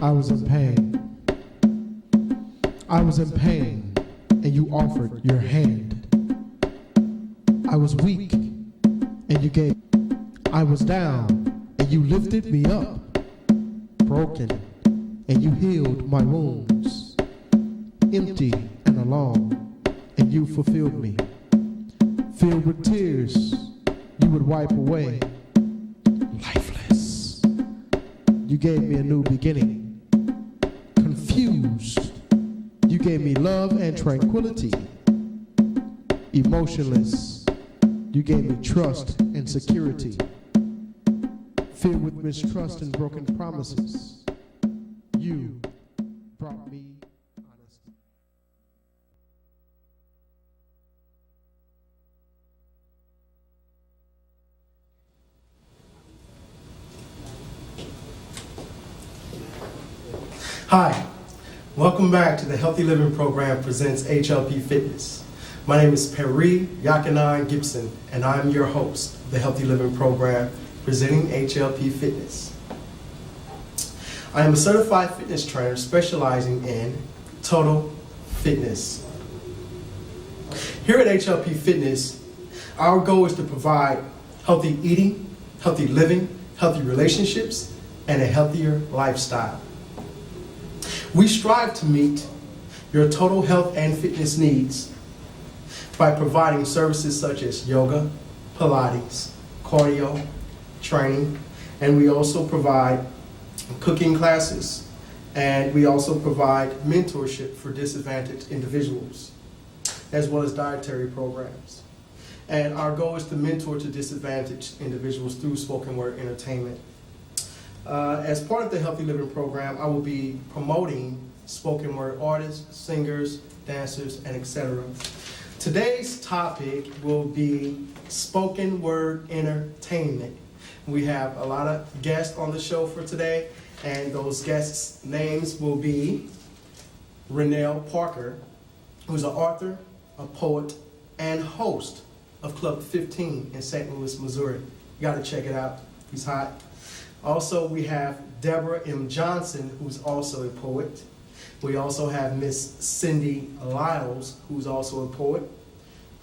I was in pain. I was in pain, and you offered your hand. I was weak, and you gave. I was down, and you lifted me up. Broken, and you healed my wounds. Empty and alone, and you fulfilled me. Filled with tears, you would wipe away. Lifeless, you gave me a new beginning. Confused, you gave me love and tranquility. Emotionless, you gave me trust and security. Filled with mistrust and broken promises, you brought me honesty. Hi, welcome back to the Healthy Living Program presents HLP Fitness. My name is Perry Yakanan Gibson, and I'm your host of the Healthy Living Program presenting HLP Fitness. I am a certified fitness trainer specializing in total fitness. Here at HLP Fitness, our goal is to provide healthy eating, healthy living, healthy relationships, and a healthier lifestyle. We strive to meet your total health and fitness needs by providing services such as yoga, Pilates, cardio, training, and we also provide cooking classes, and we also provide mentorship for disadvantaged individuals, as well as dietary programs. And our goal is to mentor to disadvantaged individuals through spoken word entertainment. As part of the Healthy Living Program, I will be promoting spoken word artists, singers, dancers, and etc. Today's topic will be spoken word entertainment. We have a lot of guests on the show for today, and those guests' names will be Renell Parker, who's an author, a poet, and host of Club 15 in St. Louis, Missouri. You gotta check it out, he's hot. Also, we have Deborah M. Johnson, who's also a poet. We also have Miss Cindy Lyles, who's also a poet.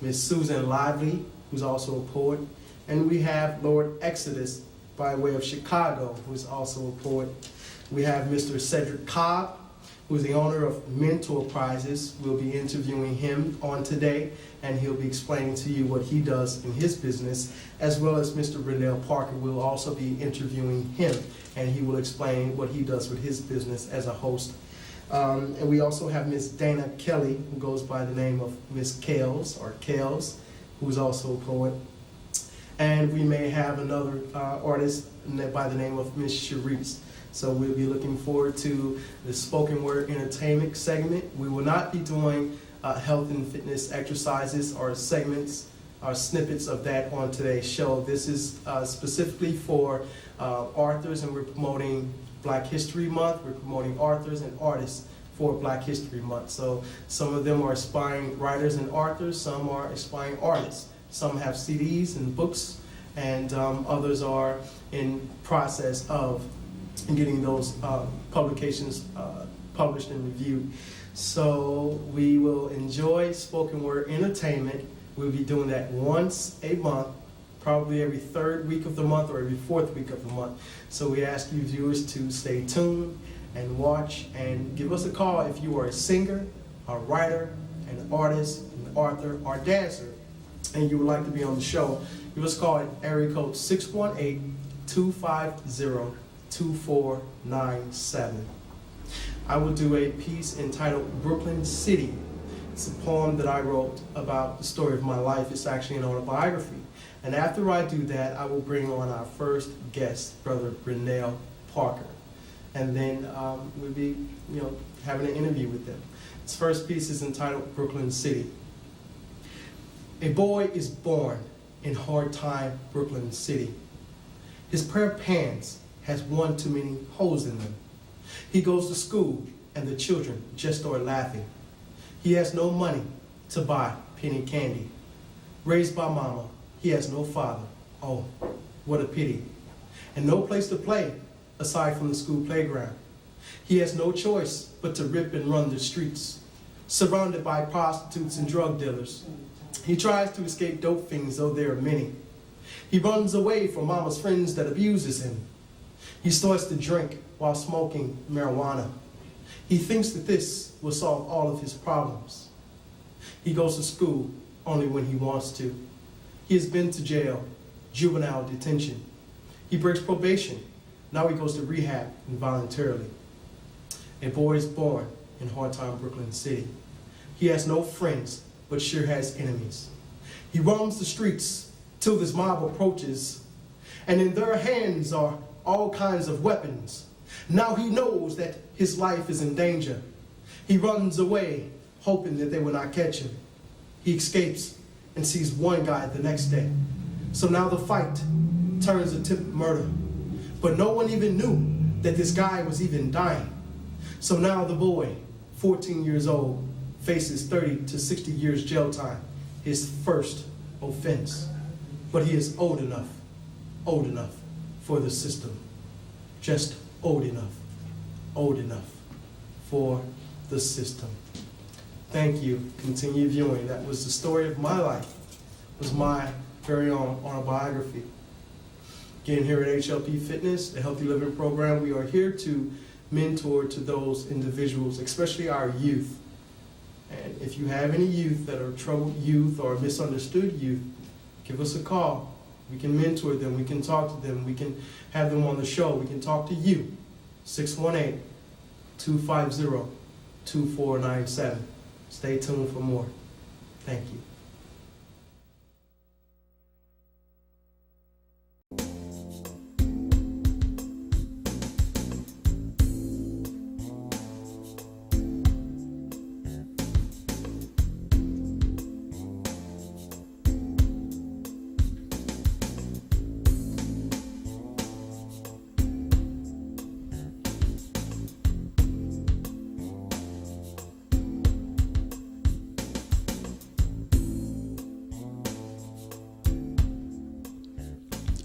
Miss Susan Lively, who's also a poet. And we have Lord Exodus, by way of Chicago, who's also a poet. We have Mr. Cedric Cobb, who's the owner of Mentor Prizes. We'll be interviewing him on today, and he'll be explaining to you what he does in his business, as well as Mr. Renell Parker. We'll also be interviewing him, and he will explain what he does with his business as a host. And we also have Miss Dana Kelly, who goes by the name of Miss Kales, or Kales, who's also a poet. And we may have another artist by the name of Miss Sharice. So we'll be looking forward to the spoken word entertainment segment. We will not be doing health and fitness exercises or segments or snippets of that on today's show. This is specifically for authors, and we're promoting Black History Month. We're promoting authors and artists for Black History Month. So some of them are aspiring writers and authors, some are aspiring artists. Some have CDs and books, and others are in process of getting those publications published and reviewed. So we will enjoy spoken word entertainment. We'll be doing that once a month, probably every third week of the month or every fourth week of the month. So we ask you viewers to stay tuned and watch and give us a call if you are a singer, a writer, an artist, an author, or dancer, and you would like to be on the show. Give us a call at area code 618-250-2497. I will do a piece entitled Brooklyn City. It's a poem that I wrote about the story of my life. It's actually an autobiography. And after I do that, I will bring on our first guest, Brother Renell Parker. And then we'll be having an interview with them. This first piece is entitled Brooklyn City. A boy is born in hard time Brooklyn City. His pair of pants has one too many holes in them. He goes to school and the children just start laughing. He has no money to buy penny candy. Raised by mama, he has no father. Oh, what a pity. And no place to play aside from the school playground. He has no choice but to rip and run the streets, surrounded by prostitutes and drug dealers. He tries to escape dope fiends, though there are many. He runs away from mama's friends that abuses him. He starts to drink while smoking marijuana. He thinks that this will solve all of his problems. He goes to school only when he wants to. He has been to jail, juvenile detention. He breaks probation. Now he goes to rehab involuntarily. A boy is born in hard-time Brooklyn City. He has no friends, but sure has enemies. He roams the streets till this mob approaches, and in their hands are all kinds of weapons. Now he knows that his life is in danger. He runs away, hoping that they will not catch him. He escapes and sees one guy the next day. So now the fight turns attempted murder. But no one even knew that this guy was even dying. So now the boy, 14 years old, faces 30 to 60 years jail time, his first offense. But he is old enough for the system. Just old enough for the system. Thank you. Continue viewing. That was the story of my life. It was my very own autobiography. Again, here at HLP Fitness, the Healthy Living Program, we are here to mentor to those individuals, especially our youth. And if you have any youth that are troubled youth or misunderstood youth, give us a call. We can mentor them. We can talk to them. We can have them on the show. We can talk to you. 618-250-2497. Stay tuned for more. Thank you.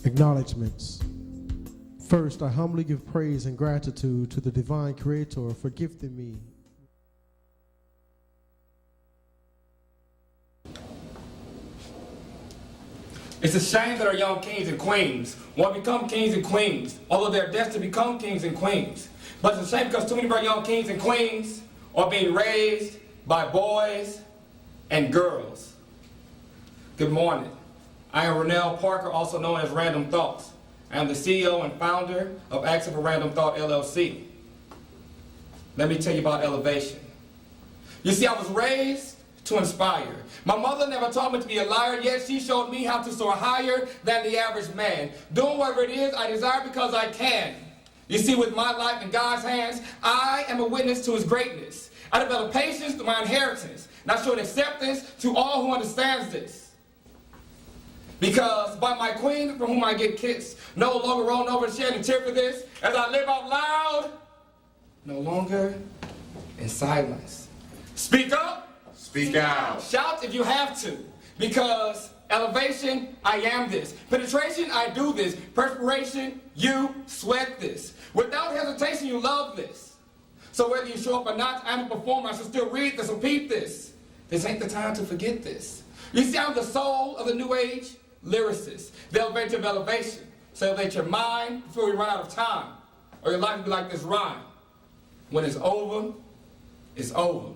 Acknowledgements. First, I humbly give praise and gratitude to the divine creator for gifting me. It's a shame that our young kings and queens won't become kings and queens, although they're destined to become kings and queens. But it's a shame because too many of our young kings and queens are being raised by boys and girls. Good morning. I am Rennell Parker, also known as Random Thoughts. I am the CEO and founder of Acts of a Random Thought, LLC. Let me tell you about elevation. You see, I was raised to inspire. My mother never taught me to be a liar, yet she showed me how to soar higher than the average man. Doing whatever it is I desire because I can. You see, with my life in God's hands, I am a witness to his greatness. I develop patience through my inheritance, and I show acceptance to all who understands this. Because by my queen, from whom I get kissed, no longer rolling over and shedding a tear for this, as I live out loud, no longer in silence. Speak up. Speak out. Shout if you have to. Because elevation, I am this. Penetration, I do this. Perspiration, you sweat this. Without hesitation, you love this. So whether you show up or not, I'm a performer. I should still read this or repeat this. This ain't the time to forget this. You see, I'm the soul of the new age lyricist. The elevator of elevation. So elevate your mind before we run out of time. Or your life will be like this rhyme. When it's over, it's over.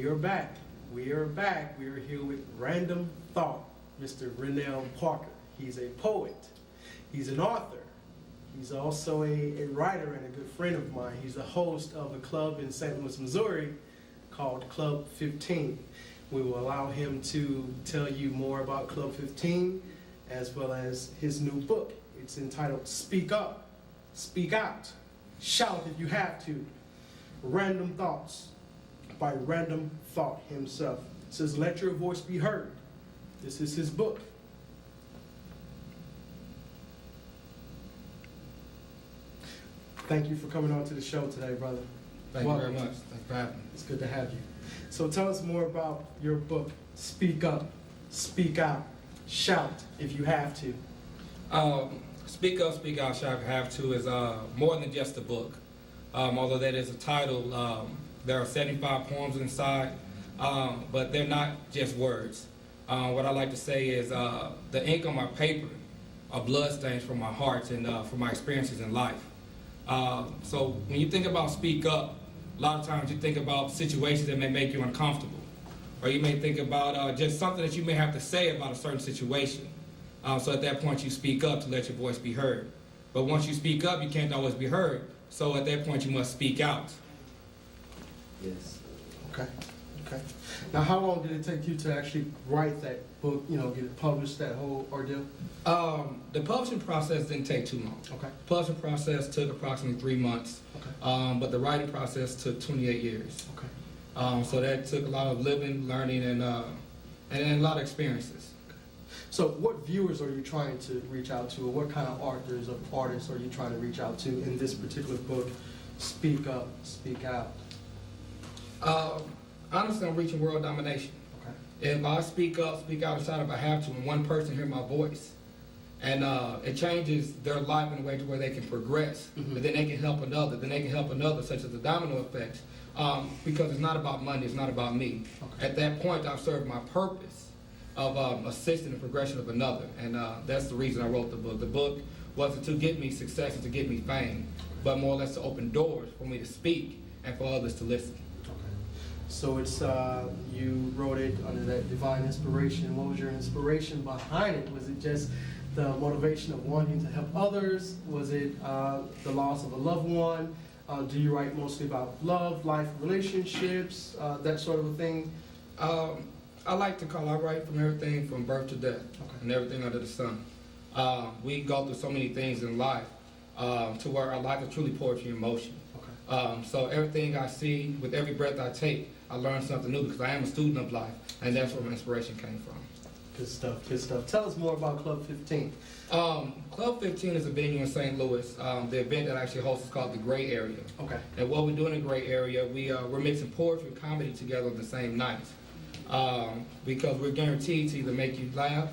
we are back. We are back. We are here with Random Thought, Mr. Rennell Parker. He's a poet. He's an author. He's also a writer and a good friend of mine. He's the host of a club in St. Louis, Missouri called Club 15. We will allow him to tell you more about Club 15 as well as his new book. It's entitled Speak Up, Speak Out, Shout If You Have To. Random Thoughts by Random Thought himself. It says, let your voice be heard. This is his book. Thank you for coming on to the show today, brother. Thank you very much. Thanks for having me. It's good to have you. So tell us more about your book, Speak Up, Speak Out, Shout If You Have To. Speak Up, Speak Out, Shout If You Have To is more than just a book. Although that is a title, there are 75 poems inside, but they're not just words. What I like to say is the ink on my paper are bloodstains from my heart and from my experiences in life. So when you think about speak up, a lot of times you think about situations that may make you uncomfortable. Or you may think about just something that you may have to say about a certain situation. So at that point you speak up to let your voice be heard. But once you speak up, you can't always be heard. So at that point you must speak out. Yes. Okay. Okay. Now, how long did it take you to actually write that book, get it published, that whole ordeal? The publishing process didn't take too long. Okay. The publishing process took approximately 3 months. Okay. But the writing process took 28 years. Okay. So that took a lot of living, learning, and a lot of experiences. So what viewers are you trying to reach out to, or what kind of artists are you trying to reach out to in this particular book, Speak Up, Speak Out? Honestly, I'm reaching world domination. Okay. If I speak up, speak out, and shout if I have to, and one person hear my voice, and it changes their life in a way to where they can progress, Mm-hmm. but then they can help another, then they can help another, such as the domino effect, because it's not about money, it's not about me. Okay. At that point, I've served my purpose of assisting the progression of another, and that's the reason I wrote the book. The book wasn't to get me success and to get me fame, but more or less to open doors for me to speak and for others to listen. So it's you wrote it under that divine inspiration. What was your inspiration behind it? Was it just the motivation of wanting to help others? Was it the loss of a loved one? Do you write mostly about love, life, relationships, that sort of a thing? I write from everything from birth to death, Okay. and everything under the sun. We go through so many things in life to where our life is truly poetry in motion. Okay. So everything I see, with every breath I take, I learn something new because I am a student of life, and that's where my inspiration came from. Good stuff, good stuff. Tell us more about Club 15. Club 15 is a venue in St. Louis. The event that I actually hosts is called the Gray Area. Okay. And what we do in the Gray Area, we're mixing poetry and comedy together on the same night. Because we're guaranteed to either make you laugh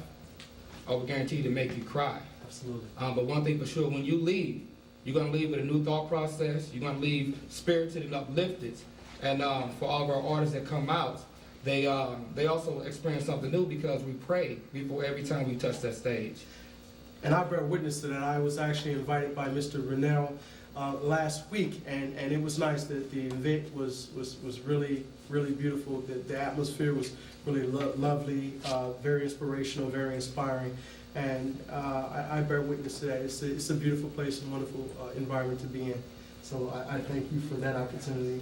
or we're guaranteed to make you cry. Absolutely. But one thing for sure, when you leave, you're going to leave with a new thought process. You're going to leave spirited and uplifted. And for all of our artists that come out, they also experience something new because we pray before every time we touch that stage. And I bear witness to that. I was actually invited by Mr. Rennell last week, and it was nice that the event was really, really beautiful. The atmosphere was really lovely, very inspirational, very inspiring. And I bear witness to that. It's a beautiful place and wonderful environment to be in. So I thank you for that opportunity.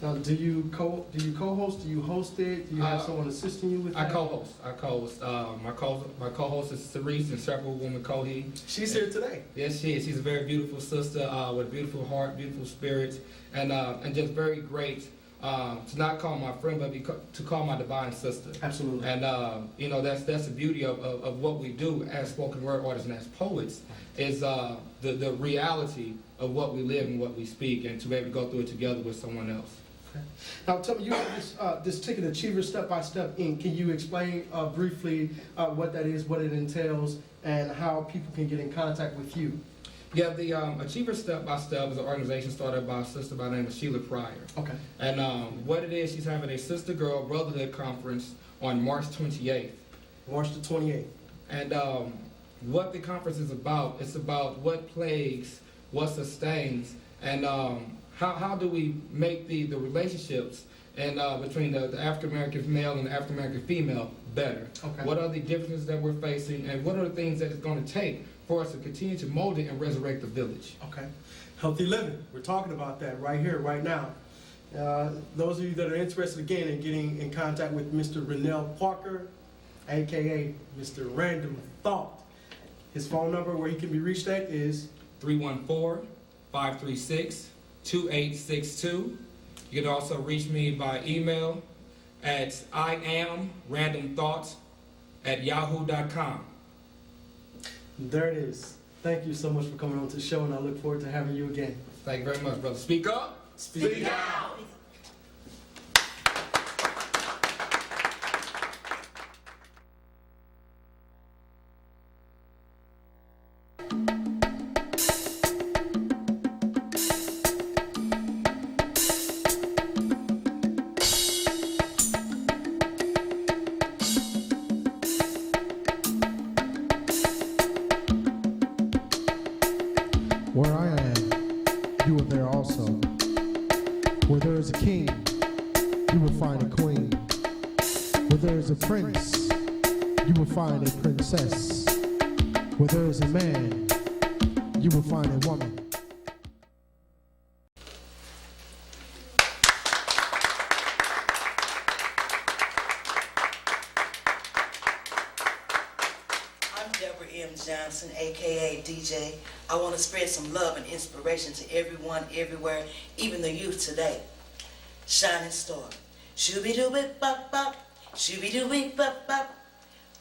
Now, do you co-host? Do you host it? Do you have someone assisting you with that? I co-host. My co-host is Cerise, and several woman Cody. She's here today. Yes, she is. She's a very beautiful sister with a beautiful heart, beautiful spirit, and just very great. To not call my friend, but to call my divine sister. Absolutely. And that's the beauty of what we do as spoken word artists and as poets is the reality of what we live and what we speak, and to be able to go through it together with someone else. Okay. Now, tell me, you have this Ticket Achiever Step-by-Step Inc. Can you explain briefly what that is, what it entails, and how people can get in contact with you? Yeah, the Achiever Step by Step is an organization started by a sister by the name of Sheila Pryor. Okay. And what it is, she's having a Sister Girl Brotherhood Conference on March 28th. March the 28th. And what the conference is about, it's about what plagues, what sustains, and how do we make the relationships and between the African American male and the African American female better. Okay. What are the differences that we're facing, and what are the things that it's going to take for us to continue to mold it and resurrect the village? Okay. Healthy living. We're talking about that right here, right now. Those of you that are interested again in getting in contact with Mr. Rennell Parker, aka Mr. Random Thought, his phone number where he can be reached at is 314-536-2862. You can also reach me by email at iamrandomthoughts@yahoo.com. There it is. Thank you so much for coming on to the show, and I look forward to having you again. Thank you very much, brother. Speak up. Speak out. Where I am, you are there also. Where there is a king, you will find a queen. Where there is a prince, you will find a princess. Where there is a man, you will find a woman. Johnson, aka DJ. I want to spread some love and inspiration to everyone, everywhere, even the youth today. Shining star. Shooby-dooby-bop-bop, shooby-dooby-bop-bop.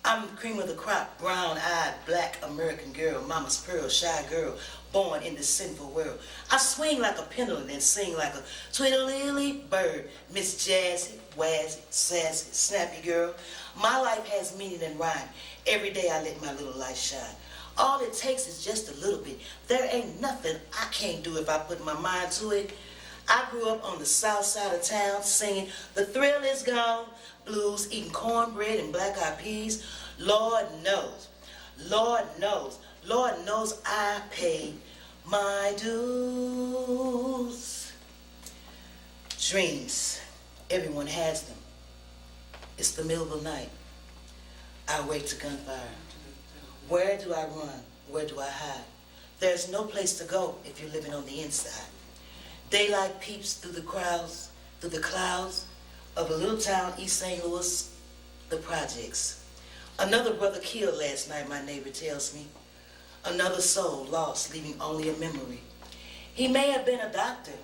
I'm the cream of the crop, brown-eyed, black American girl, mama's pearl, shy girl, born in the sinful world. I swing like a pendulum and sing like a tweedledee bird, Miss Jazzy, Wazzy, Sassy, Snappy girl. My life has meaning and rhyme. Every day I let my little light shine. All it takes is just a little bit. There ain't nothing I can't do if I put my mind to it. I grew up on the south side of town singing "The Thrill Is Gone," blues, eating cornbread and black-eyed peas. Lord knows, Lord knows, Lord knows I paid my dues. Dreams, everyone has them. It's the middle of the night. I wake to gunfire. Where do I run? Where do I hide? There's no place to go if you're living on the inside. Daylight peeps through the clouds of a little town, East St. Louis, the projects. Another brother killed last night, my neighbor tells me. Another soul lost, leaving only a memory. He may have been a doctor,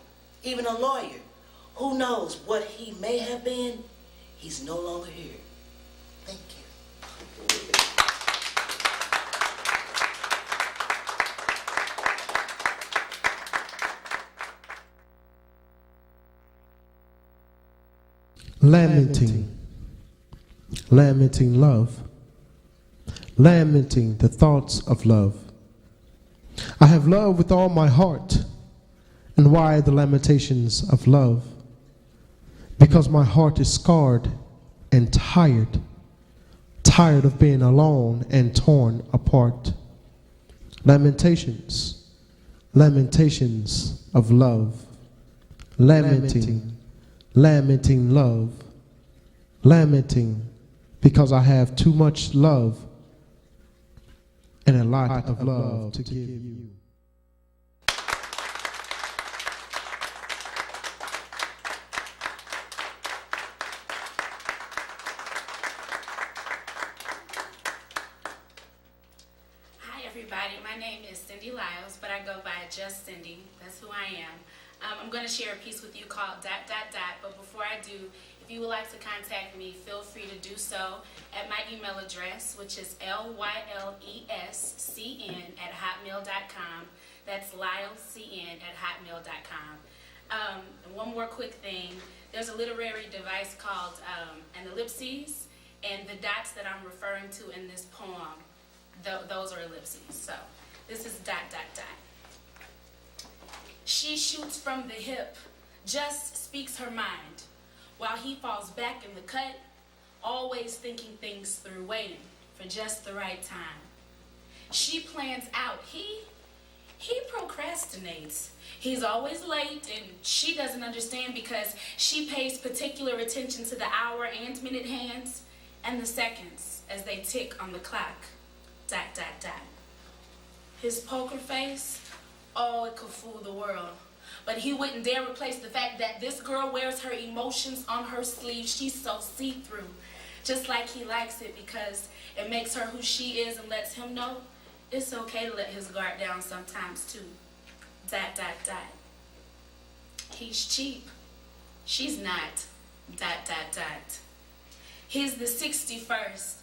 even a lawyer. Who knows what he may have been? He's no longer here. Thank you. Lamenting love, lamenting the thoughts of love. I have loved with all my heart, and why the lamentations of love? Because my heart is scarred and tired of being alone and torn apart. Lamentations of love, lamenting love, lamenting because I have too much love and a lot of love to give you. Hi everybody, my name is Cindy Lyles, but I go by just Cindy. That's who I am. I'm going to share a piece with you called ... But before I do, if you would like to contact me, feel free to do so at my email address, which is lylescn@hotmail.com. That's lylescn@hotmail.com. And one more quick thing. There's a literary device called an ellipses, and the dots that I'm referring to in this poem, those are ellipses. So this is ... She shoots from the hip, just speaks her mind, while he falls back in the cut, always thinking things through, waiting for just the right time. She plans out, he He procrastinates. He's always late, and she doesn't understand because she pays particular attention to the hour and minute hands and the seconds as they tick on the clock. Dot, dot, dot. His poker face, oh, it could fool the world. But he wouldn't dare replace the fact that this girl wears her emotions on her sleeve. She's so see-through, just like he likes it because it makes her who she is and lets him know it's okay to let his guard down sometimes too. Dot, dot, dot. He's cheap. She's not. Dot, dot, dot. He's the 61st.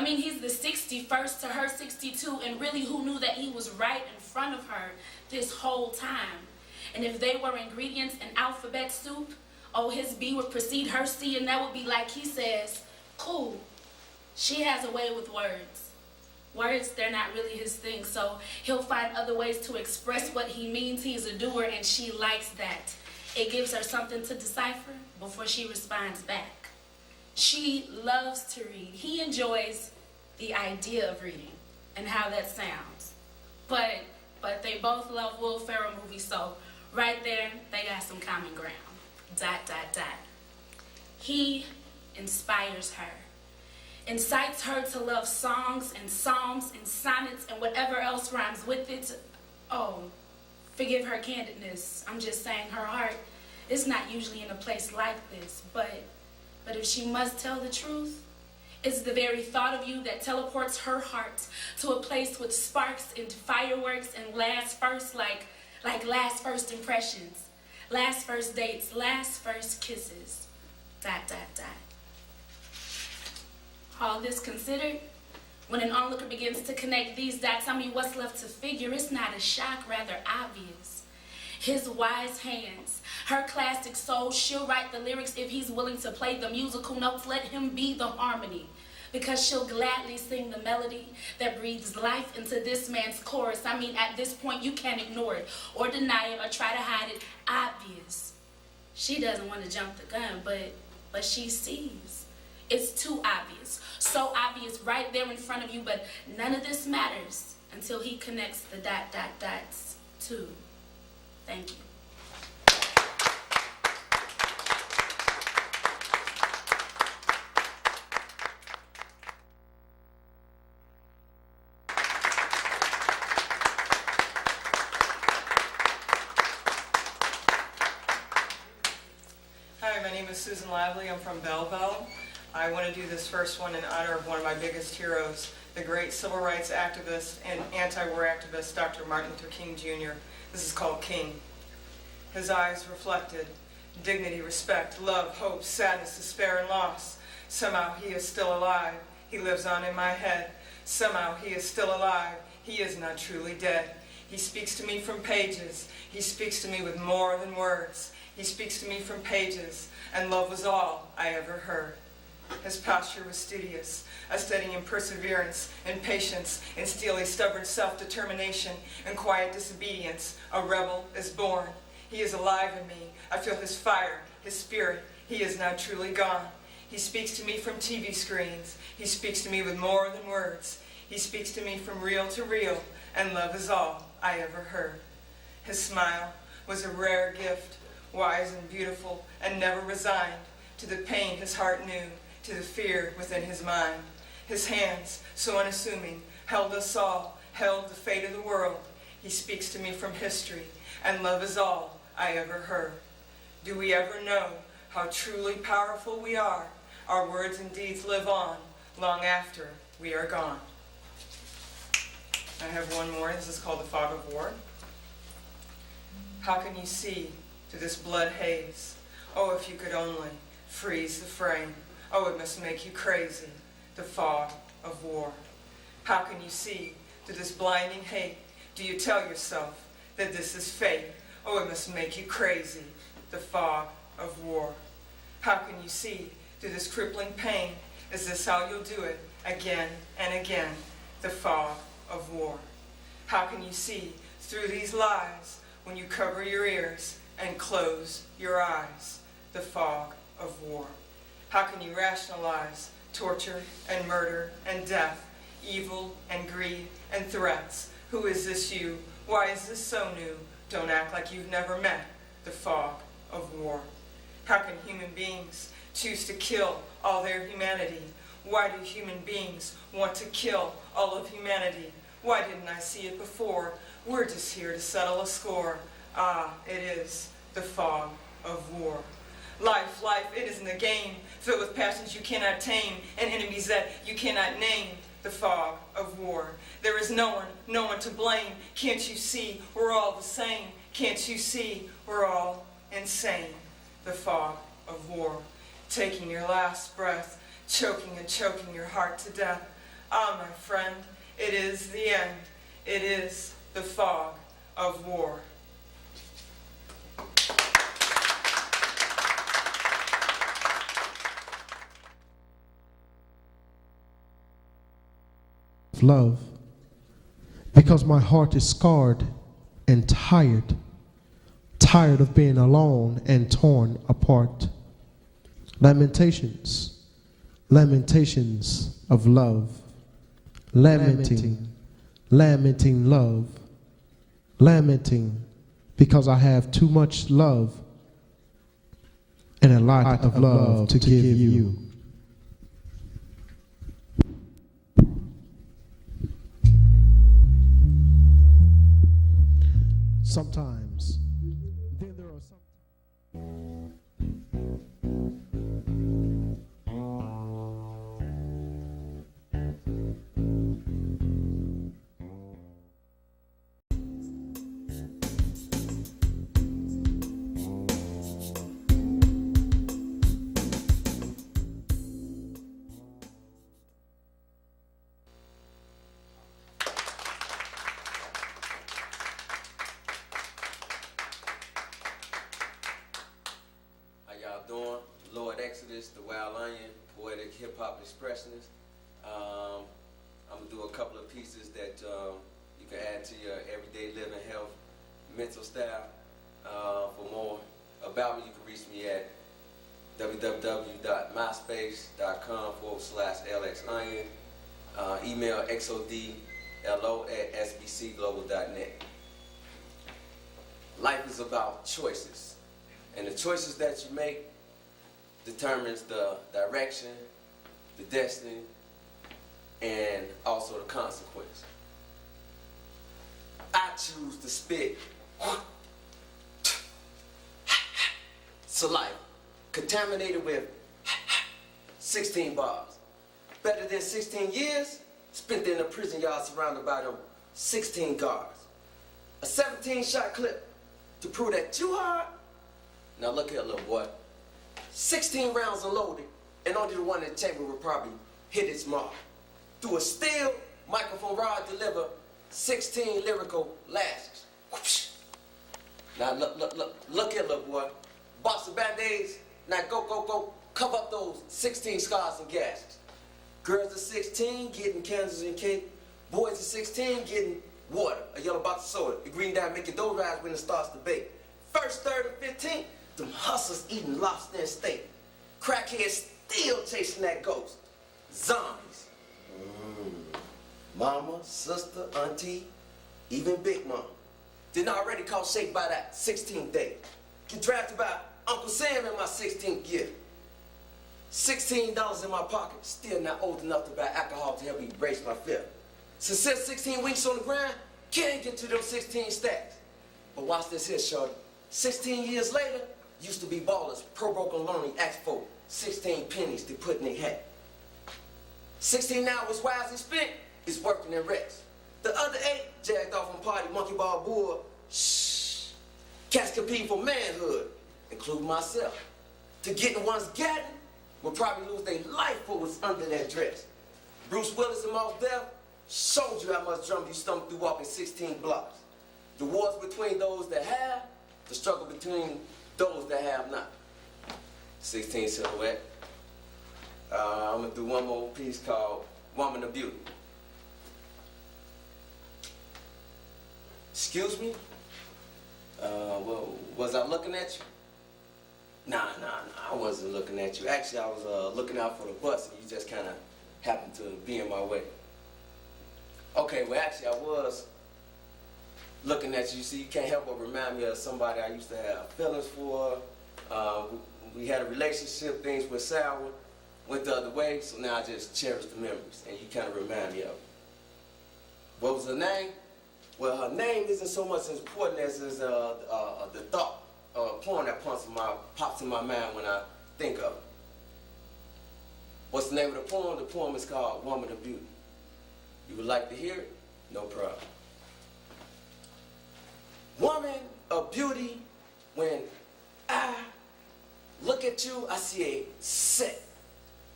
He's the 61st to her 62, and really who knew that he was right in front of her this whole time? And if they were ingredients in alphabet soup, oh, his B would precede her C, and that would be like he says, cool. She has a way with words. Words, they're not really his thing, so he'll find other ways to express what he means. He's a doer, and she likes that. It gives her something to decipher before she responds back. She loves to read. He enjoys the idea of reading and how that sounds. But they both love Will Ferrell movies, so right there, they got some common ground. Dot, dot, dot. He inspires her. Incites her to love songs and psalms and sonnets and whatever else rhymes with it. Oh, forgive her candidness. I'm just saying her heart is not usually in a place like this. But if she must tell the truth, it's the very thought of you that teleports her heart to a place with sparks and fireworks and last first, like last first impressions, last first dates, last first kisses. Dot, dot, dot. All this considered, when an onlooker begins to connect these dots, what's left to figure? It's not a shock, rather obvious. His wise hands, her classic soul, she'll write the lyrics if he's willing to play the musical notes. Let him be the harmony, because she'll gladly sing the melody that breathes life into this man's chorus. At this point, you can't ignore it or deny it or try to hide it. Obvious. She doesn't want to jump the gun, but she sees. It's too obvious. So obvious right there in front of you, but none of this matters until he connects the dot, dot, dots too. Thank you. Hi, my name is Susan Lively. I'm from Belleville. I want to do this first one in honor of one of my biggest heroes, the great civil rights activist and anti-war activist, Dr. Martin Luther King Jr. This is called King. His eyes reflected dignity, respect, love, hope, sadness, despair, and loss. Somehow he is still alive. He lives on in my head. Somehow he is still alive. He is not truly dead. He speaks to me from pages. He speaks to me with more than words. He speaks to me from pages, and love was all I ever heard. His posture was studious, a study in perseverance and patience, in steely, stubborn self-determination and quiet disobedience. A rebel is born. He is alive in me. I feel his fire, his spirit. He is now truly gone. He speaks to me from TV screens. He speaks to me with more than words. He speaks to me from reel to reel, and love is all I ever heard. His smile was a rare gift, wise and beautiful, and never resigned to the pain his heart knew, to the fear within his mind. His hands, so unassuming, held us all, held the fate of the world. He speaks to me from history, and love is all I ever heard. Do we ever know how truly powerful we are? Our words and deeds live on, long after we are gone. I have one more. This is called The Fog of War. How can you see through this blood haze? Oh, if you could only freeze the frame. Oh, it must make you crazy, the fog of war. How can you see through this blinding hate? Do you tell yourself that this is fate? Oh, it must make you crazy, the fog of war. How can you see through this crippling pain? Is this how you'll do it again and again, the fog of war? How can you see through these lies when you cover your ears and close your eyes, the fog of war? How can you rationalize torture and murder and death, evil and greed and threats, Who is this you? Why is this so new? Don't act like you've never met the fog of war. How can human beings choose to kill all their humanity? Why do human beings want to kill all of humanity? Why didn't I see it before? We're just here to settle a score. Ah, it is the fog of war. Life, it isn't a game filled with passions you cannot tame and enemies that you cannot name. The fog of war. There is no one to blame. Can't you see we're all the same? Can't you see we're all insane? The fog of war. Taking your last breath, choking and choking your heart to death. Ah, my friend, it is the end. It is the fog of war. Love, because my heart is scarred and tired of being alone and torn apart. Lamentations of love, lamenting love, lamenting because I have too much love and a lot of love to give you. Sometimes, then there are some. Doing Lord Exodus, the Wild Onion, poetic hip-hop expressionist. I'm going to do a couple of pieces that you can add to your everyday living, health, mental style. For more about me, you can reach me at www.myspace.com/LXOnion. Email xodlo@sbcglobal.net. Life is about choices, and the choices that you make determines the direction, the destiny, and also the consequence. I choose to spit saliva, contaminated with 16 bars. Better than 16 years spent in a prison yard surrounded by them 16 guards. A 17-shot clip to prove that you hard. Now look here, little boy. 16 rounds unloaded, and only the one in the chamber will probably hit its mark. Through a steel microphone rod deliver 16 lyrical lashes. Whoosh. Now look here, little boy. Box of Band-Aids, now go, cover up those 16 scars and gashes. Girls at 16 getting candles and cake. Boys at 16 getting water, a yellow box of soda. The green dye make your dough rise when it starts to bake. First, third, and 15, them hustlers eating lobster and steak. Crackheads still chasing that ghost. Zombies. Mama, sister, auntie, even Big Mom. Didn't already caught shaped by that 16th day. Get drafted by Uncle Sam in my 16th year. $16 in my pocket, still not old enough to buy alcohol to help me brace my fear. Since 16 weeks on the grind, can't get to them 16 stacks. But watch this here, shorty. 16 years later, used to be ballers, pro broken lonely, asked for 16 pennies to put in their hat. 16 hours wisely spent is working and rest. The other 8 jacked off on party, monkey ball, bull. Shh. Cats compete for manhood, including myself. To getting one's gotten will probably lose their life for what's under that dress. Bruce Willis and Mos Def showed you how much drum you stomach through walking 16 blocks. The wars between those that have, the struggle between those that have not. 16 silhouette. I'm gonna do one more piece called Woman of Beauty. Excuse me? Well, was I looking at you? Nah, I wasn't looking at you. Actually, I was looking out for the bus, and you just kind of happened to be in my way. Okay, well, actually, I was looking at you, see, you can't help but remind me of somebody I used to have feelings for. We had a relationship, things went sour, went the other way, so now I just cherish the memories, and you kind of remind me of it. What was her name? Well, her name isn't so much as important as is the thought, poem that pops in my mind when I think of it. What's the name of the poem? The poem is called Woman of Beauty. You would like to hear it? No problem. Woman of beauty, when I look at you, I see a set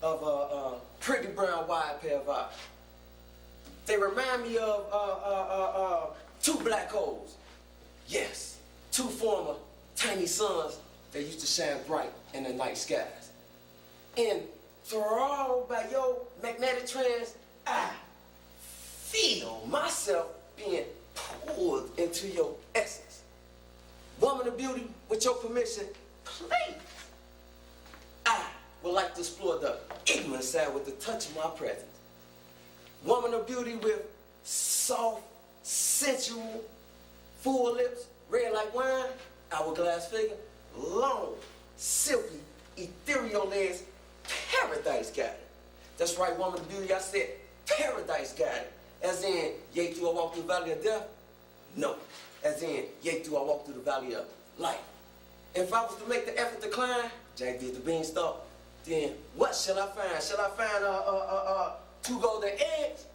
of pretty brown wide pair of eyes. They remind me of two black holes. Yes, two former tiny suns that used to shine bright in the night skies. And enthralled by your magnetic trends, I feel myself being pulled into your essence. Woman of beauty, with your permission, please. I would like to explore the ignorant side with the touch of my presence. Woman of beauty with soft, sensual, full lips, red like wine, hourglass figure, long, silky, ethereal legs, paradise guided. That's right, woman of beauty, I said paradise guided. As in, yea, do I walk through the valley of death? No. As in, yea, do I walk through the valley of life? If I was to make the effort to climb, Jack did the beanstalk, then what shall I find? Shall I find two golden eggs?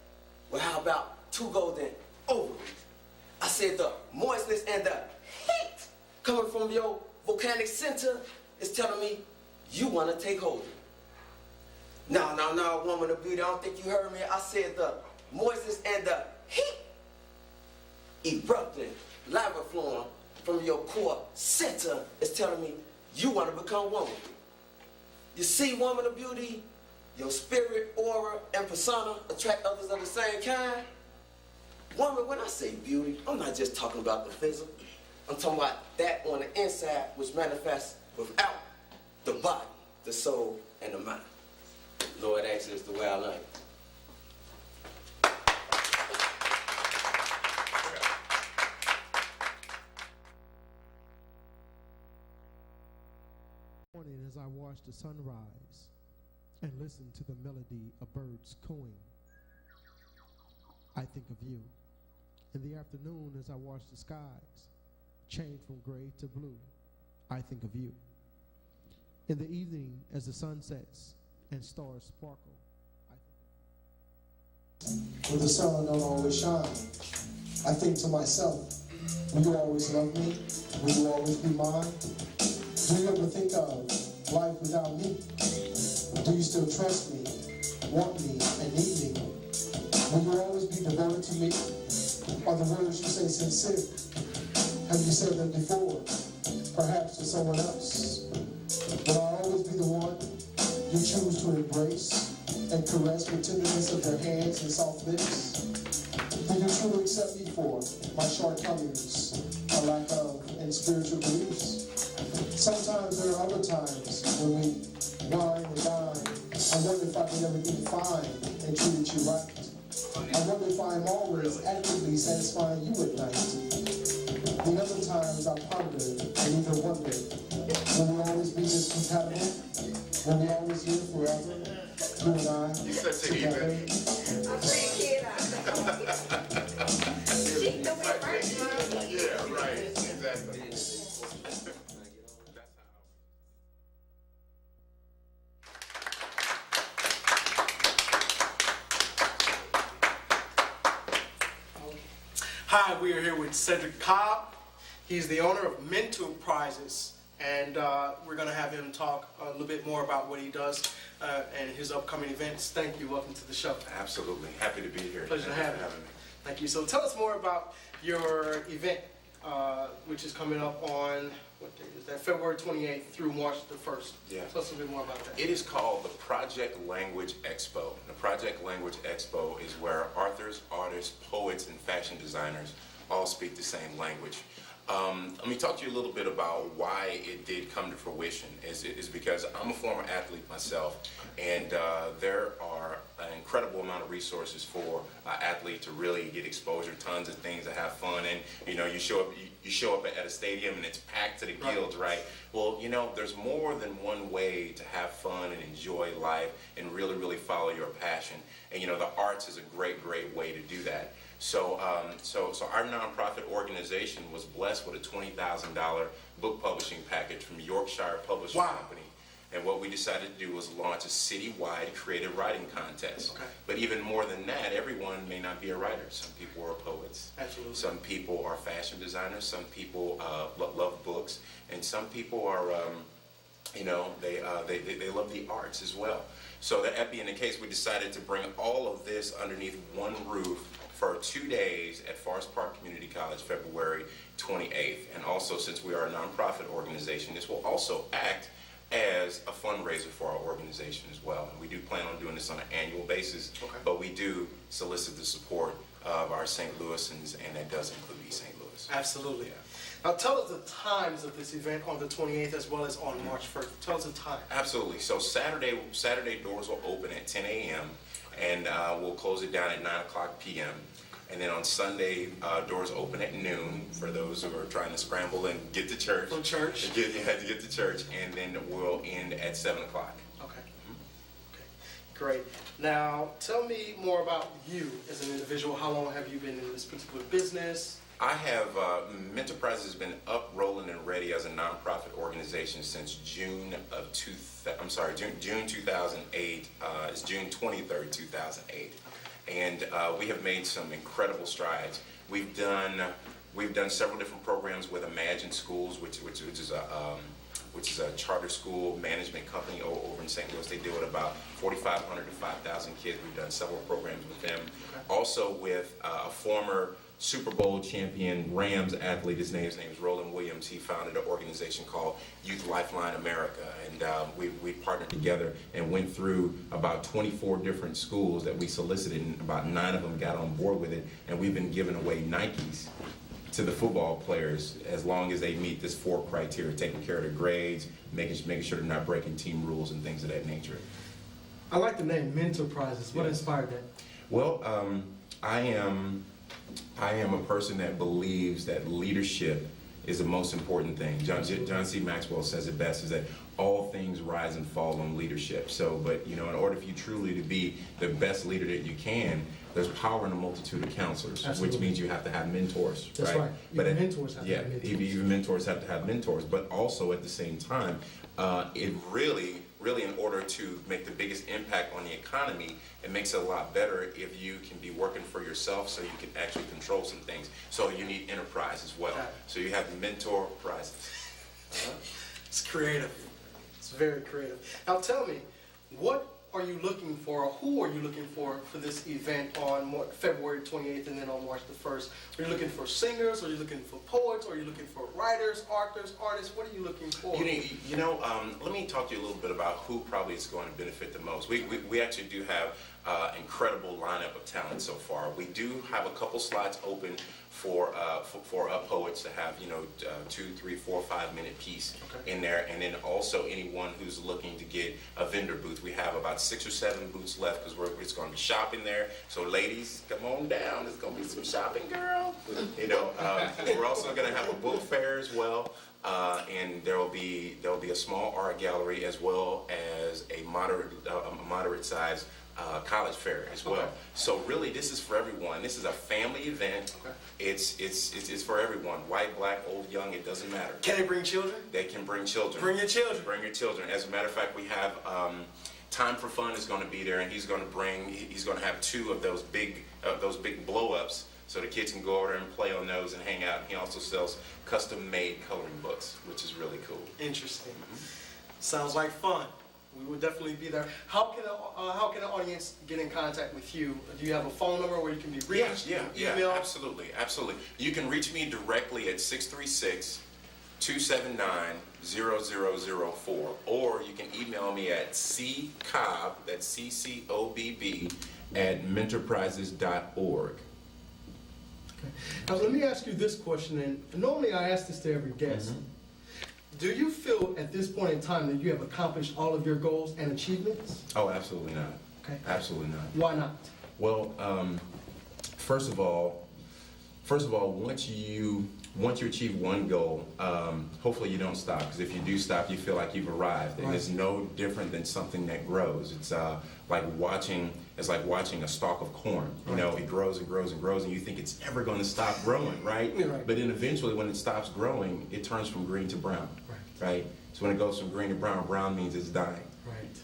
Well, how about two golden ovaries? I said the moistness and the heat coming from your volcanic center is telling me you want to take hold of it. No, woman of beauty, I don't think you heard me. I said the moistness and the heat erupting, lava flowing from your core center is telling me you want to become one with me. You see, woman of beauty, your spirit, aura, and persona attract others of the same kind. Woman, when I say beauty, I'm not just talking about the physical. I'm talking about that on the inside which manifests without the body, the soul, and the mind. Lord, actually, is the way I learn it. Morning as I watch the sunrise and listen to the melody of birds cooing, I think of you. In the afternoon as I watch the skies change from gray to blue, I think of you. In the evening as the sun sets and stars sparkle, I think of you. When the sun don't always shine, I think to myself, will you always love me? Will you always be mine? Do you ever think of life without me? Do you still trust me, want me, and need me? Will you always be devoted to me? Are the words you say sincere? Have you said them before, perhaps to someone else? Will I always be the one you choose to embrace and caress with tenderness of your hands and soft lips? Do you truly accept me for my shortcomings, my lack of and spiritual beliefs? Sometimes there are other times when we wine and dine. I wonder if I can ever be fine and treated you right. I wonder if I'm always actively satisfying you at night. The other times I pondered and even wondered, will we always be this compatible? Will we always live forever? You and I together. I'm saying, kid, she know it right. Yeah, right. Exactly. Hi, we are here with Cedric Cobb. He's the owner of Mental Prizes, and we're going to have him talk a little bit more about what he does and his upcoming events. Thank you. Welcome to the show. Absolutely. Happy to be here. Pleasure to Thank have you you. for having me. Thank you. So tell us more about your event, which is coming up on, what date is that? February 28th through March the 1st. Yeah. Tell us a bit more about that. It is called the Project Language Expo. The Project Language Expo is where authors, artists, poets, and fashion designers all speak the same language. Let me talk to you a little bit about why it did come to fruition. Is because I'm a former athlete myself, and there are an incredible amount of resources for athletes to really get exposure, tons of things to have fun. And you show up at a stadium and it's packed to the gills, right? Well, there's more than one way to have fun and enjoy life and really, really follow your passion. And the arts is a great, great way to do that. So our nonprofit organization was blessed with a $20,000 book publishing package from Yorkshire Publishing Company. And what we decided to do was launch a citywide creative writing contest. Okay. But even more than that, everyone may not be a writer. Some people are poets. Absolutely. Some people are fashion designers. Some people love books, and some people are, they love the arts as well. So that being the case, we decided to bring all of this underneath one roof for 2 days at Forest Park Community College, February 28th. And also, since we are a nonprofit organization, this will also act as a fundraiser for our organization as well. And we do plan on doing this on an annual basis, but we do solicit the support of our St. Louisans, and that does include East St. Louis. Absolutely. Yeah. Now tell us the times of this event on the 28th as well as on March 1st. Tell us the time. Absolutely. So Saturday doors will open at 10 a.m. and we'll close it down at 9 o'clock p.m. And then on Sunday, doors open at noon for those who are trying to scramble and get to church. From church? You have to get to church, and then we'll end at 7 o'clock. Okay. Okay. Great. Now, tell me more about you as an individual. How long have you been in this particular business? I have, Menterprise has been up, rolling, and ready as a nonprofit organization since June 2008. It's June 23rd, 2008. And we have made some incredible strides. We've done several different programs with Imagine Schools, which is a charter school management company over in St. Louis. They deal with about 4,500 to 5,000 kids. We've done several programs with them. Also with a former Super Bowl champion Rams athlete. His name is Roland Williams. He founded an organization called Youth Lifeline America, and we partnered together and went through about 24 different schools that we solicited, and about 9 of them got on board with it, and we've been giving away Nikes to the football players as long as they meet this 4 criteria: taking care of their grades, making sure they're not breaking team rules and things of that nature. I like the name Menterprises. What inspired that? Well, I am a person that believes that leadership is the most important thing. John C. Maxwell says it best, is that all things rise and fall on leadership. So, but in order for you truly to be the best leader that you can, there's power in a multitude of counselors. Absolutely. Which means you have to have mentors. That's right. Even mentors have to have mentors. Even mentors have to have mentors. But also at the same time, it really, in order to make the biggest impact on the economy, it makes it a lot better if you can be working for yourself, so you can actually control some things. So you need enterprise as well. So you have mentor prizes. It's creative. It's very creative. Now tell me, what are you looking for, or who are you looking for this event on February 28th and then on March the 1st? Are you looking for singers? Are you looking for poets? Are you looking for writers, authors, artists? What are you looking for? Let me talk to you a little bit about who probably is going to benefit the most. We actually do have incredible lineup of talent so far. We do have a couple slots open for poets to have 2, 3, 4, 5 minute piece in there, and then also anyone who's looking to get a vendor booth. We have about 6 or 7 booths left because it's going to be shopping there. So ladies, come on down. There's going to be some shopping, girl. We're also going to have a book fair as well. And there will be a small art gallery as well as a moderate size college fair as well. Okay. So really, this is for everyone. This is a family event. Okay. It's for everyone. White, black, old, young, it doesn't matter. Can they bring children? They can bring children. Bring your children. Bring your children. As a matter of fact, we have Time for Fun is going to be there, and he's going to have 2 of those big blow-ups, so the kids can go over there and play on those and hang out. He also sells custom-made coloring books, which is really cool. Interesting. Sounds like fun. We will definitely be there. How can an audience get in contact with you? Do you have a phone number where you can be reached? Yeah, absolutely. You can reach me directly at 636-279-0004, or you can email me at ccobb, that's CCOBB, @menterprises.org. Now, let me ask you this question, and normally I ask this to every guest. Do you feel at this point in time that you have accomplished all of your goals and achievements? Oh, absolutely not. Okay. Absolutely not. Why not? Well, first of all, once you achieve one goal, hopefully you don't stop. Because if you do stop, you feel like you've arrived, and it's no different than something that grows. It's like watching a stalk of corn. You know, it grows and grows and grows, and you think it's never going to stop growing, right? But then eventually, when it stops growing, it turns from green to brown, right? So when it goes from green to brown, brown means it's dying.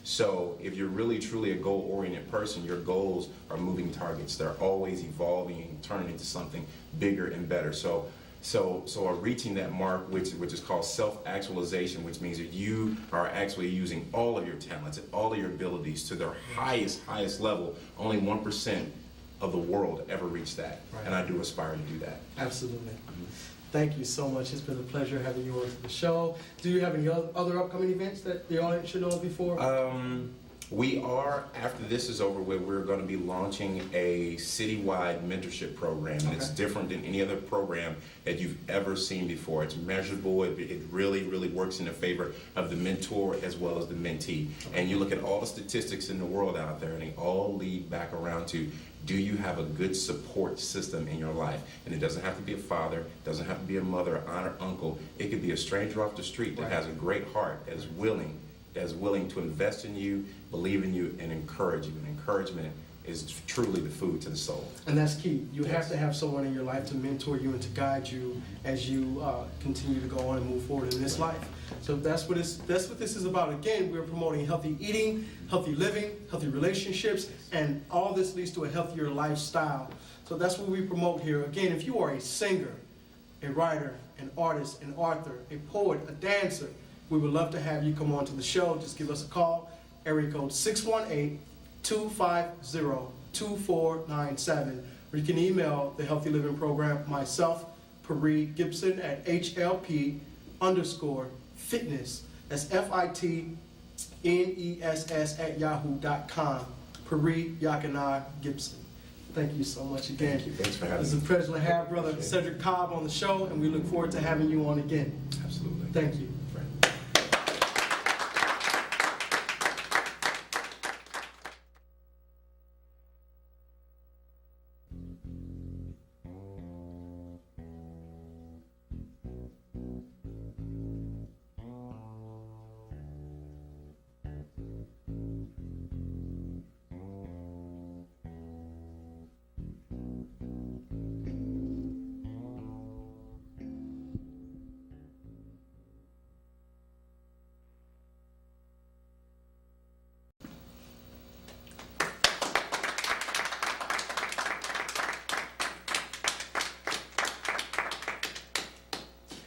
So if you're really truly a goal-oriented person, your goals are moving targets. They're always evolving and turning into something bigger and better. So reaching that mark, which is called self-actualization, which means that you are actually using all of your talents and all of your abilities to their highest level. Only 1% of the world ever reach that, and I do aspire to do that. Absolutely. Thank you so much. It's been a pleasure having you on the show. Do you have any other upcoming events that the audience should know before? We are, after this is over with, we're going to be launching a citywide mentorship program. And it's different than any other program that you've ever seen before. It's measurable. It really, really works in the favor of the mentor as well as the mentee. And you look at all the statistics in the world out there, and they all lead back around to, do you have a good support system in your life? And it doesn't have to be a father, it doesn't have to be a mother, aunt, or uncle. It could be a stranger off the street that has a great heart, that is willing to invest in you, believe in you, and encourage you. And encouragement is truly the food to the soul. And that's key. You have to have someone in your life to mentor you and to guide you as you continue to go on and move forward in this life. So that's what this is about. Again, we're promoting healthy eating, healthy living, healthy relationships, and all this leads to a healthier lifestyle. So that's what we promote here. Again, if you are a singer, a writer, an artist, an author, a poet, a dancer, we would love to have you come on to the show. Just give us a call, area code 618-250-2497. Or you can email the Healthy Living Program, myself, Paris Gibson, at HLP_fitness. That's FITNESS at yahoo.com. Paris Yakanai Gibson. Thank you so much again. Thank you. Thanks for having me. It's a pleasure to have Brother Cedric Cobb on the show, and we look forward to having you on again. Absolutely. Thank you.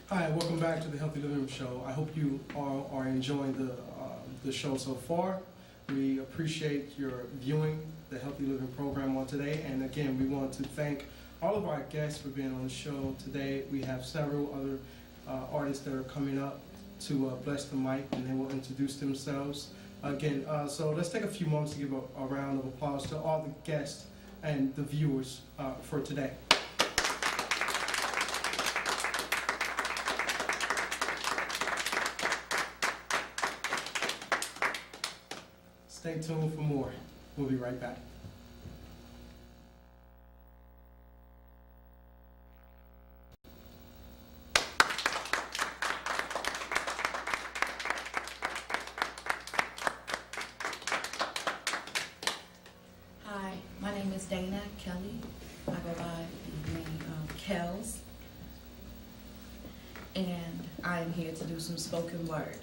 Hi, welcome back to the Healthy Living Show. I hope you all are enjoying the show so far. We appreciate your viewing the Healthy Living program on today. And again, we want to thank all of our guests for being on the show today. We have several other artists that are coming up to bless the mic, and they will introduce themselves. Again, so let's take a few moments to give a round of applause to all the guests and the viewers for today. Stay tuned for more. We'll be right back. Hi, my name is Dana Kelly. I go by the name Kels. And I am here to do some spoken word.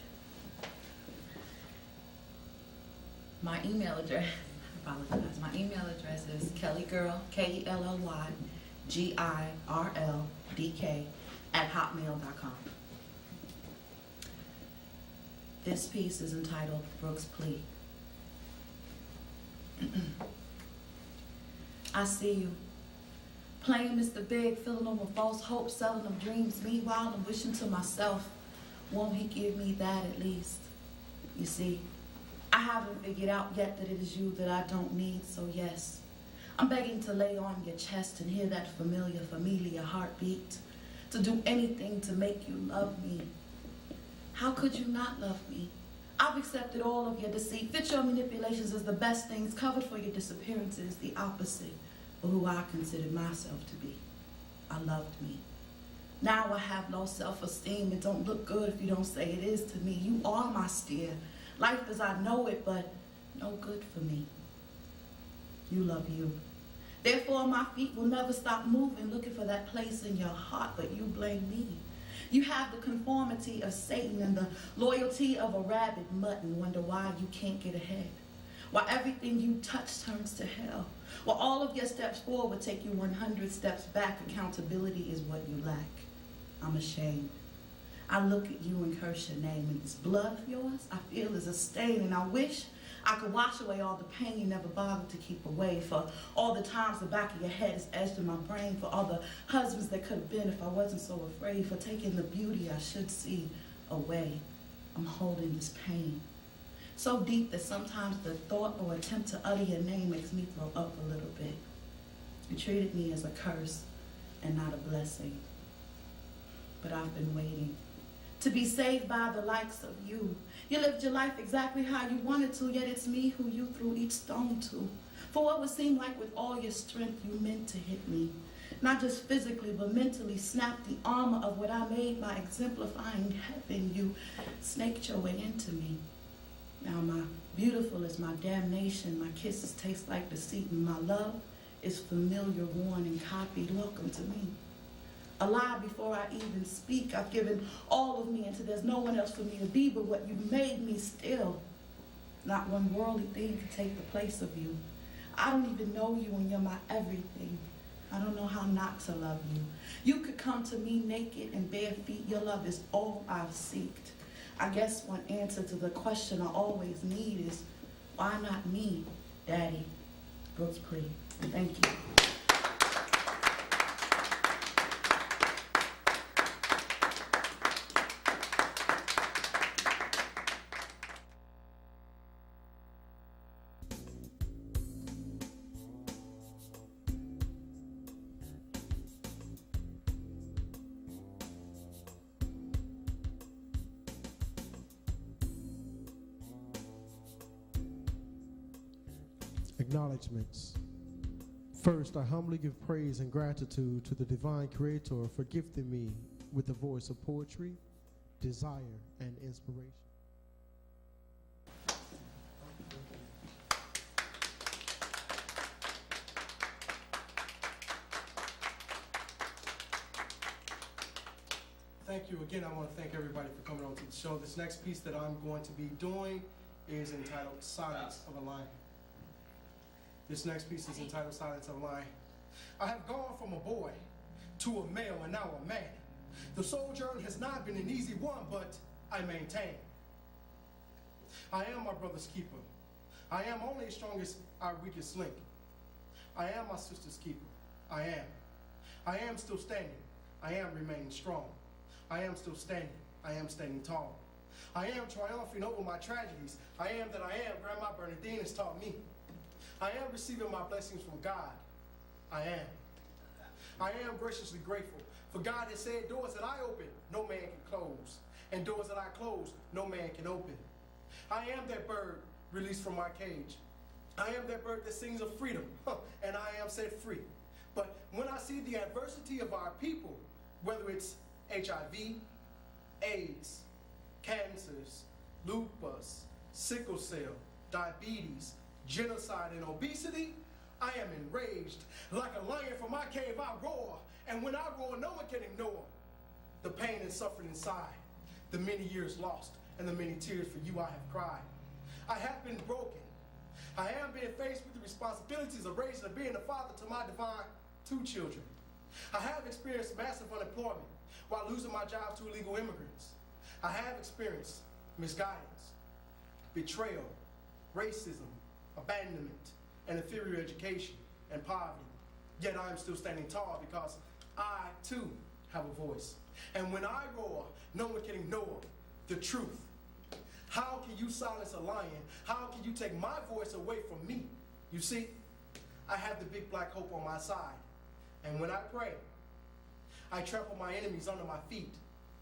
My email address, I apologize. My email address is kellygirl, KELLYGIRLDK @hotmail.com. This piece is entitled Brooks Plea. I see you playing Mr. Big, filling them with false hope, selling them dreams. Meanwhile, I'm wishing to myself, won't he give me that at least? You see, I haven't figured out yet that it is you that I don't need, so yes, I'm begging to lay on your chest and hear that familiar heartbeat, to do anything to make you love me. How could you not love me? I've accepted all of your deceit, fit your manipulations as the best things, covered for your disappearances, the opposite of who I considered myself to be. I loved me. Now I have low self-esteem. It don't look good if you don't say it is to me. You are my steer. Life as I know it, but no good for me. You love you. Therefore, my feet will never stop moving, looking for that place in your heart, but you blame me. You have the conformity of Satan and the loyalty of a rabid mutton, wonder why you can't get ahead. Why everything you touch turns to hell. While all of your steps forward take you 100 steps back, accountability is what you lack. I'm ashamed. I look at you and curse your name, and this blood of yours I feel is a stain, and I wish I could wash away all the pain you never bothered to keep away, for all the times the back of your head is etched in my brain, for all the husbands that could have been if I wasn't so afraid, for taking the beauty I should see away. I'm holding this pain so deep that sometimes the thought or attempt to utter your name makes me throw up a little bit. You treated me as a curse and not a blessing. But I've been waiting to be saved by the likes of you. You lived your life exactly how you wanted to, yet it's me who you threw each stone to. For what would seem like with all your strength you meant to hit me. Not just physically, but mentally snapped the armor of what I made my exemplifying heaven. You snaked your way into me. Now my beautiful is my damnation. My kisses taste like deceit, and my love is familiar, worn, and copied. Welcome to me. A lie before I even speak. I've given all of me until there's no one else for me to be but what you've made me still. Not one worldly thing can take the place of you. I don't even know you and you're my everything. I don't know how not to love you. You could come to me naked and bare feet. Your love is all I've seeked. I guess one answer to the question I always need is, why not me, Daddy? Brooks Pretty. Thank you. Acknowledgements. First, I humbly give praise and gratitude to the divine creator for gifting me with the voice of poetry, desire, and inspiration. Thank you again. I want to thank everybody for coming on to the show. This next piece that I'm going to be doing is entitled Silence of a Lion. This next piece is entitled Silence of a Lion. I have gone from a boy to a male and now a man. The sojourn has not been an easy one, but I maintain. I am my brother's keeper. I am only as strong as our weakest link. I am my sister's keeper. I am. I am still standing. I am remaining strong. I am still standing. I am standing tall. I am triumphing over my tragedies. I am that I am. Grandma Bernadine has taught me. I am receiving my blessings from God. I am. I am graciously grateful. For God has said, doors that I open, no man can close. And doors that I close, no man can open. I am that bird released from my cage. I am that bird that sings of freedom, and I am set free. But when I see the adversity of our people, whether it's HIV, AIDS, cancers, lupus, sickle cell, diabetes, genocide, and obesity, I am enraged. Like a lion from my cave, I roar. And when I roar, no one can ignore the pain and suffering inside, the many years lost, and the many tears for you I have cried. I have been broken. I am being faced with the responsibilities of raising and being a father to my divine 2 children. I have experienced massive unemployment while losing my job to illegal immigrants. I have experienced misguidance, betrayal, racism, abandonment, and inferior education and poverty. Yet I am still standing tall because I too have a voice. And when I roar, no one can ignore the truth. How can you silence a lion? How can you take my voice away from me? You see, I have the big black hope on my side. And when I pray, I trample my enemies under my feet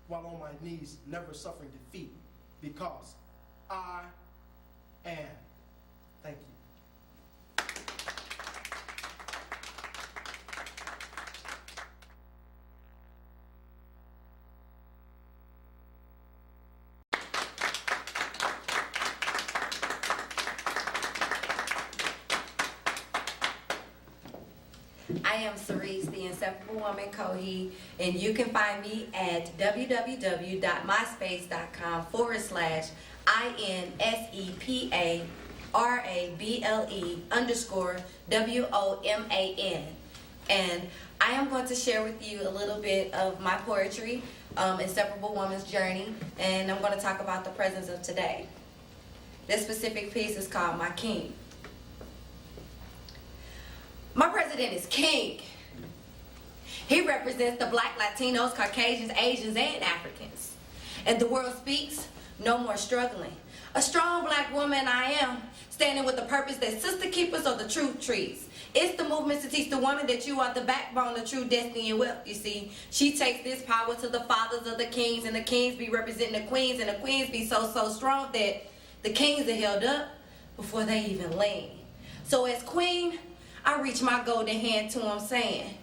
while on my knees, never suffering defeat, because I am. Thank you. I am Cerise, the Inseparable Woman, Kohi, and you can find me at www.myspace.com/INSEPARABLE_WOMAN. And I am going to share with you a little bit of my poetry, Inseparable Woman's Journey, and I'm going to talk about the presence of today. This specific piece is called My King. My president is king. He represents the black, Latinos, Caucasians, Asians, and Africans. And the world speaks, no more struggling. A strong black woman I am, standing with the purpose that sister keepers are the truth trees. It's the movement to teach the woman that you are the backbone of true destiny and wealth, you see. She takes this power to the fathers of the kings, and the kings be representing the queens, and the queens be so strong that the kings are held up before they even land. So as queen, I reach my golden hand to him saying,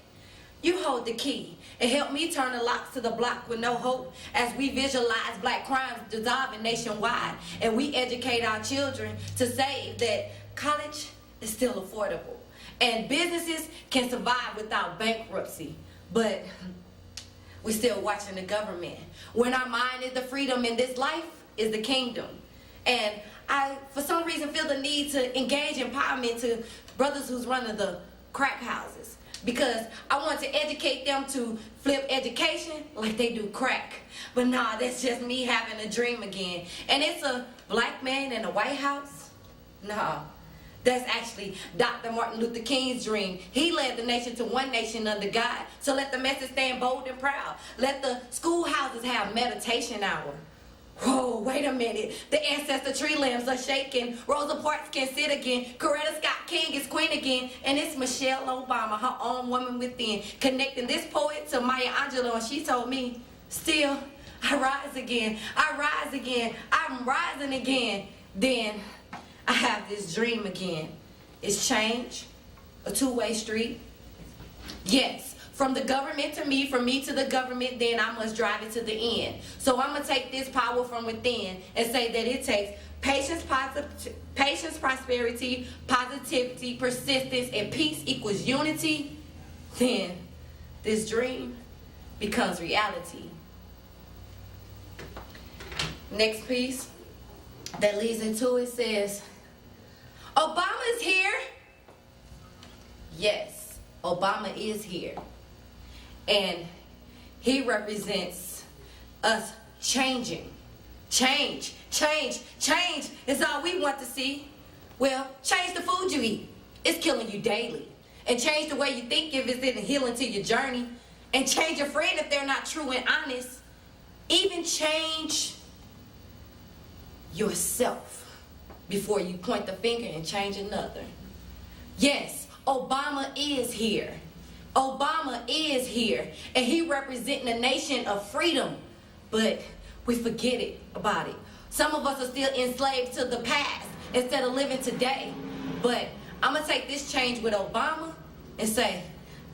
you hold the key and help me turn the locks to the block with no hope as we visualize black crimes dissolving nationwide, and we educate our children to say that college is still affordable and businesses can survive without bankruptcy. But we're still watching the government when our mind is the freedom and this life is the kingdom. And I, for some reason, feel the need to engage empowerment to brothers who's running the crack houses, because I want to educate them to flip education like they do crack. But nah, that's just me having a dream again. And it's a black man in the White House? Nah, that's actually Dr. Martin Luther King's dream. He led the nation to one nation under God. So let the message stand bold and proud. Let the schoolhouses have meditation hour. Whoa, wait a minute. The ancestor tree limbs are shaking. Rosa Parks can sit again. Coretta Scott King is queen again. And it's Michelle Obama, her own woman within, connecting this poet to Maya Angelou. And she told me, still, I rise again. I rise again. I'm rising again. Then I have this dream again. It's change, a two-way street. Yes. From the government to me, from me to the government, then I must drive it to the end. So I'm going to take this power from within and say that it takes patience, prosperity, positivity, persistence, and peace equals unity. Then this dream becomes reality. Next piece that leads into it says, Obama is here. Yes, Obama is here. And he represents us changing. Change is all we want to see. Well, change the food you eat. It's killing you daily. And change the way you think if it's in healing to your journey. And change your friend if they're not true and honest. Even change yourself before you point the finger and change another. Yes, Obama is here. Obama is here, and he representing a nation of freedom, but we forget about it. Some of us are still enslaved to the past instead of living today. But I'm going to take this change with Obama and say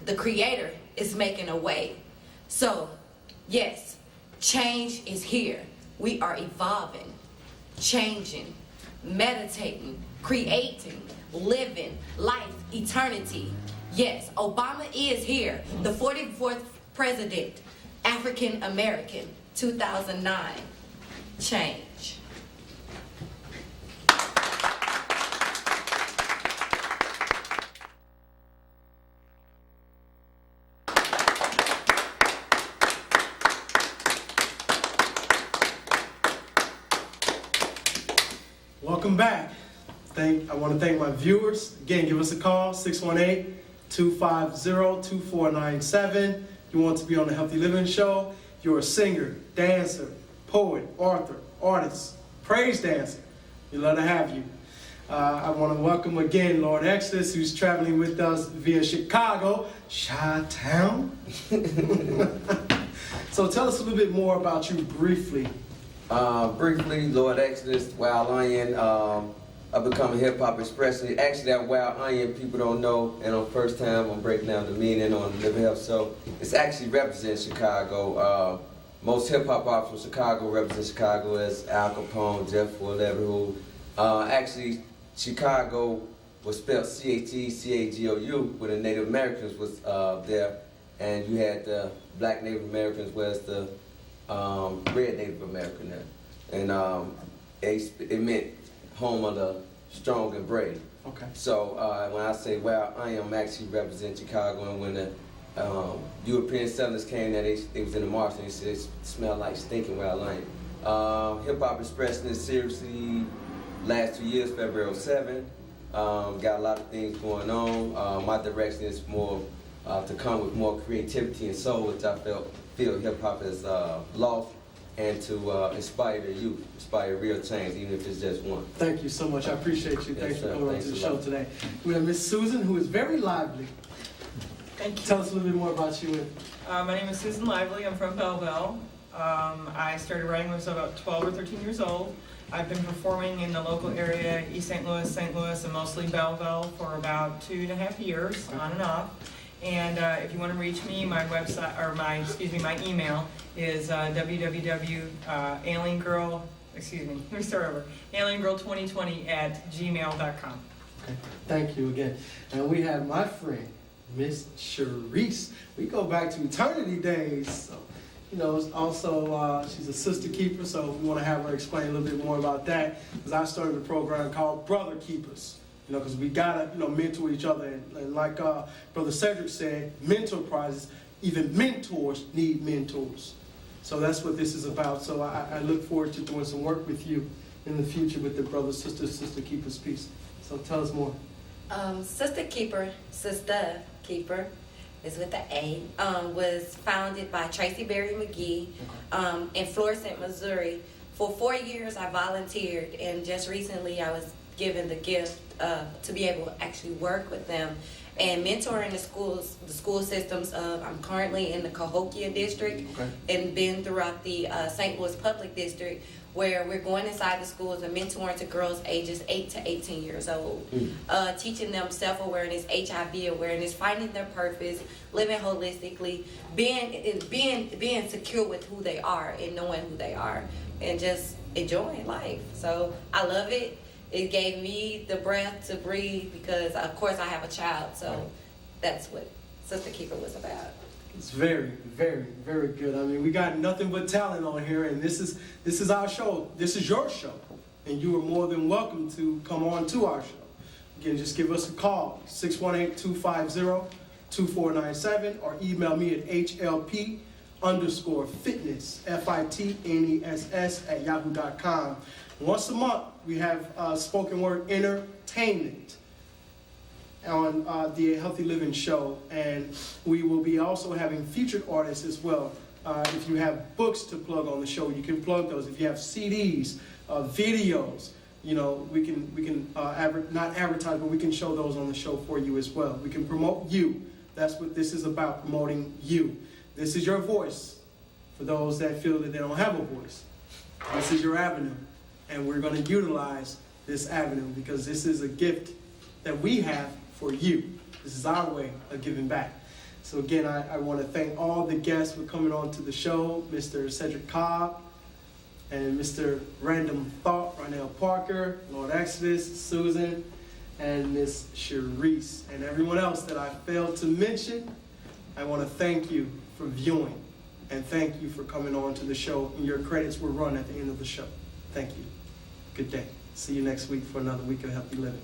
the Creator is making a way. So, yes, change is here. We are evolving, changing, meditating, creating, living life, eternity. Yes, Obama is here, the 44th president, African American, 2009. Change. Welcome back. I want to thank my viewers. Again, give us a call, 618-250-2497. You want to be on the Healthy Living Show. You're a singer, dancer, poet, author, artist, praise dancer. We'd love to have you. I want to welcome again Lord Exodus, who's traveling with us via Chicago, Chi-Town. So tell us a little bit more about you briefly. Briefly, Lord Exodus, Wild Onion. I've become a hip-hop expression. Actually, that Wild Onion, people don't know, and on first time I'm breaking down the meaning on Live Health. So it's actually represents Chicago. Most hip-hop artists from Chicago represent Chicago as Al Capone, Jeff whatever. Who actually, Chicago was spelled C-H-E-C-A-G-O-U, where the Native Americans was there, and you had the black Native Americans, whereas the red Native American there. And it meant home of the strong and brave. Okay. So when I say, well, I am actually represent Chicago, and when the European settlers came there, they was in the marsh, and they said it smelled like stinking Wild Onion. Hip-hop expressing it seriously last 2 years, February 07. Got a lot of things going on. My direction is more to come with more creativity and soul, which I feel hip-hop has lost, and to inspire the youth, inspire real change, even if it's just one. Thank you so much. I appreciate you. Thanks for coming on to the show today. We have Miss Susan, who is very lively. Thank you. Tell us a little bit more about you. My name is Susan Lively. I'm from Belleville. I started writing when I was about 12 or 13 years old. I've been performing in the local area, East St. Louis, and mostly Belleville for about 2.5 years, on and off. And if you want to reach me, my website, or my email is aliengirl2020@gmail.com. Okay. Thank you again. And we have my friend, Miss Sharice. We go back to eternity days. So, you know, also she's a sister keeper, so we want to have her explain a little bit more about that. Because I started a program called Brother Keepers. You know, because we gotta, mentor each other, and like Brother Cedric said, mentor prizes, even mentors need mentors. So that's what this is about. So I look forward to doing some work with you in the future with the Brother Sister Keepers piece. So tell us more. Sister Keeper is with the A, was founded by Tracy Berry McGee in Florissant, Missouri. For 4 years I volunteered, and just recently I was given the gift to be able to actually work with them and mentoring the school systems. I'm currently in the Cahokia district and been throughout the St. Louis Public District, where we're going inside the schools and mentoring to girls ages 8 to 18 years old, teaching them self-awareness, HIV awareness, finding their purpose, living holistically, being secure with who they are and knowing who they are, and just enjoying life. So I love it. It gave me the breath to breathe because, of course, I have a child. So that's what Sister Keeper was about. It's very, very, very good. I mean, we got nothing but talent on here, and this is our show. This is your show, and you are more than welcome to come on to our show. Again, just give us a call, 618-250-2497, or email me at HLP_fitness, FITNESS @yahoo.com. Once a month, we have spoken word entertainment on the Healthy Living Show, and we will be also having featured artists as well. If you have books to plug on the show, you can plug those. If you have CDs, videos, we can not advertise, but we can show those on the show for you as well. We can promote you. That's what this is about, promoting you. This is your voice for those that feel that they don't have a voice. This is your avenue, and we're going to utilize this avenue because this is a gift that we have for you. This is our way of giving back. So again, I want to thank all the guests for coming on to the show, Mr. Cedric Cobb, and Mr. Random Thought, Ronell Parker, Lord Exodus, Susan, and Miss Sharice, and everyone else that I failed to mention. I want to thank you for viewing, and thank you for coming on to the show, and your credits will run at the end of the show. Thank you. Good day. See you next week for another week of Healthy Living.